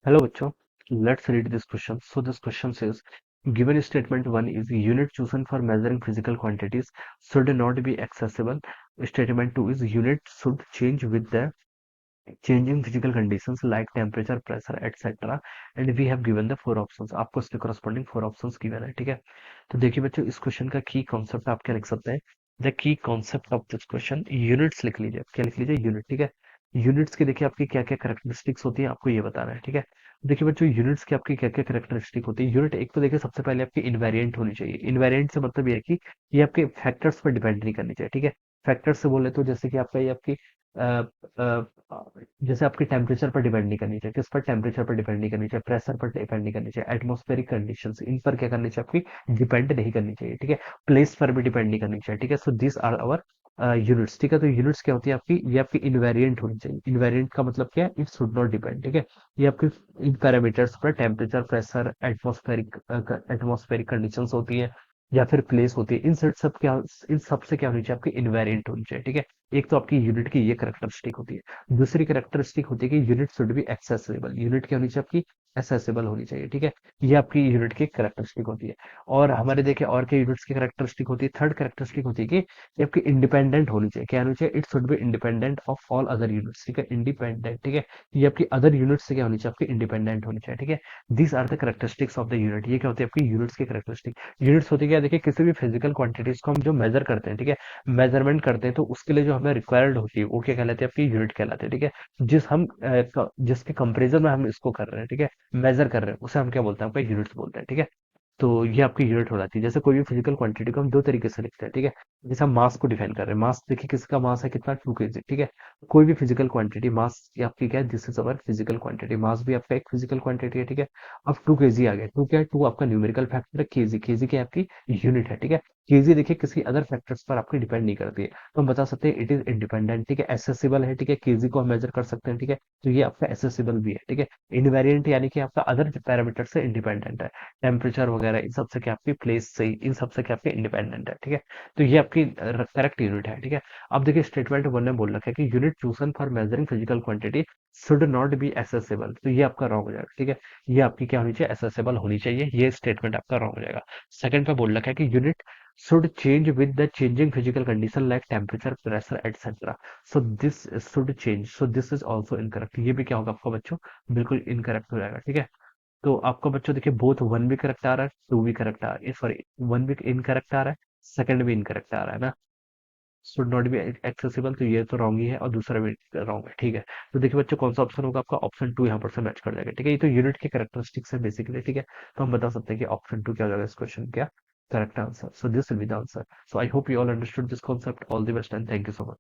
Hello, Bachcho. Let's read this question. So this question says, given statement 1 is unit chosen for measuring physical quantities should not be accessible. Statement 2 is unit should change with the changing physical conditions like temperature, pressure, etc. And we have given the four options. आपको इसके corresponding four options given है, ठीक है? तो देखिए बच्चों, इस question का की कॉन्सेप्ट आप क्या लिख सकते हैं? The key concept of this question, units लिख लीजिए। क्या लिख लीजिए? यूनिट, ठीक है? यूनिट्स की देखिए आपकी क्या क्या करेक्टरिस्टिक्स होती है, आपको ये बताना है, ठीक है? देखिए बच्चों, यूनिट्स की आपकी क्या क्या करेक्टरिस्टिक होती है। यूनिट एक तो देखिए सबसे पहले आपकी इनवेरिएंट होनी चाहिए। इनवेरिएंट से मतलब ये है कि ये आपके फैक्टर्स पर डिपेंड नहीं करनी चाहिए, ठीक है? फैक्टर्स से बोले तो जैसे कि आपका ये आपकी अ, अ, जैसे आपकी टेम्परेचर पर डिपेंड नहीं करनी चाहिए। किस पर? टेम्परेचर पर डिपेंड नहीं करनी चाहिए, प्रेशर पर डिपेंड नहीं करनी चाहिए, एटमॉस्फेरिक कंडीशंस इन पर क्या करनी चाहिए आपकी? डिपेंड नहीं करनी चाहिए, ठीक है? प्लेस पर भी डिपेंड नहीं करनी चाहिए, ठीक है? So this are our units, ठीक है? तो यूनिट्स क्या होती है आपकी? ये आपकी इनवेरिएंट होनी चाहिए। इनवेरिएंट का मतलब क्या है? इट शुड नॉट डिपेंड, ठीक है? ये आपके इन पैरामीटर्स पर टेम्परेचर, प्रेशर, एटमॉस्फेरिक कंडीशंस होती है या फिर प्लेस होती है। इन सब से क्या होनी चाहिए आपकी? इनवेरिएंट होनी चाहिए, ठीक है? एक तो आपकी यूनिट की ये करेक्टरिस्टिक होती है। दूसरी करेक्टरिस्टिक होती है कि unit should be accessible. Unit क्या होनी चाहिए आपकी? एक्सेसिबल होनी चाहिए, ठीक है? ये आपकी यूनिट की करेक्टरिस्टिक होती है। और हमारे देखे और क्या यूनिट्स की करेक्टरिस्टिक होती है? थर्ड करेक्टरिस्टिक होती है कि ये आपकी इंडिपेंडेंट होनी चाहिए। क्या होनी चाहिए? It should be independent of all other units, ठीक है? इंडिपेंडेंट, ठीक है? ये आपकी अदर यूनिट से क्या होनी चाहिए आपकी? इंडिपेंडेंट होनी चाहिए, ठीक है? These are the characteristics of the unit. ये क्या होती है आपकी? यूनिट्स की करेक्टरिस्टिक। यूनिट्स होती है क्या? देखिए किसी भी फिजिकल क्वांटिटीज को हम जो मेजर करते हैं, ठीक है, मेजरमेंट करते हैं, तो उसके लिए जो हमें रिक्वायर्ड होती है वो क्या कहलाती है आपकी? यूनिट कहलाती है, ठीक है? जिसके कंपेरिजन में हम इसको कर रहे हैं, ठीक है, मेजर कर रहे हैं, उसे हम क्या बोलते हैं? आपका यूनिट्स बोलते हैं, ठीक है? तो ये आपकी यूनिट हो जाती है। जैसे कोई भी फिजिकल क्वांटिटी को हम दो तरीके से लिखते हैं, ठीक है? जैसे हम मास को डिफाइन कर रहे हैं, मास देखिए किसका मास है कितना? 2 kg, ठीक है? कोई भी फिजिकल क्वांटिटी मास की आपकी क्या है? This is our physical quantity. Mass भी आपका एक फिजिकल क्वांटिटी है, ठीक है? अब 2 kg आ गया। टू क्या है? टू आपका न्यूमेरिकल फैक्टर है। केजी, केजी की आपकी यूनिट है, ठीक है? केजी देखिए किसी अदर फैक्टर्स पर आपकी डिपेंड नहीं करती है, तो हम बता सकते हैं इट इज इंडिपेंडेंट, ठीक है? एसेसिबल है, ठीक है? केजी को हम मेजर कर सकते हैं, ठीक है? तो ये आपका एसेसिबल भी है, ठीक है? इनवेरिएंट यानी कि आपका अदर पैरामीटर से इंडिपेंडेंट है। टेम्परेचर वगैरह इन सब से क्या आपकी? प्लेस से इन सब से क्या आपके? इंडिपेंडेंट है, ठीक है? तो ये आपकी करेक्ट यूनिट है, ठीक है? अब देखिए स्टेटमेंट वन ने बोल रखा है कि unit chosen for measuring physical quantity should not be accessible. तो ये आपका रॉन्ग हो जाएगा, ठीक है? ये आपकी क्या होनी चाहिए? एसेसिबल होनी चाहिए। ये स्टेटमेंट आपका रॉन्ग हो जाएगा। सेकंड पे बोल रखा है कि unit should change with the changing physical condition like temperature, pressure, etc. So this should change. So this is also incorrect. ये भी क्या होगा आपका बच्चों? बिल्कुल इनकरेक्ट हो जाएगा, ठीक है? तो आपका बच्चों देखिए बोथ वन भी करेक्ट आ रहा है, टू भी करेक्ट आ रहा है, सॉरी, वन भी इनकरेक्ट आ रहा है, सेकंड भी इनकरेक्ट आ रहा है ना? शुड नॉट बी एक्सेसिबल, तो ये तो रॉन्ग ही है और दूसरा भी रॉन्ग है, ठीक है? तो देखिए बच्चों कौन सा ऑप्शन होगा आपका? ऑप्शन टू यहाँ पर से मैच कर जाएगा, ठीक है? ये तो यूनिट के कैरेक्टरिस्टिक्स है बेसिकली, ठीक है? तो हम बता सकते हैं कि ऑप्शन टू क्या हो जाएगा इस क्वेश्चन क्या? Correct answer. So this will be the answer. So I hope you all understood this concept. All the best and thank you so much.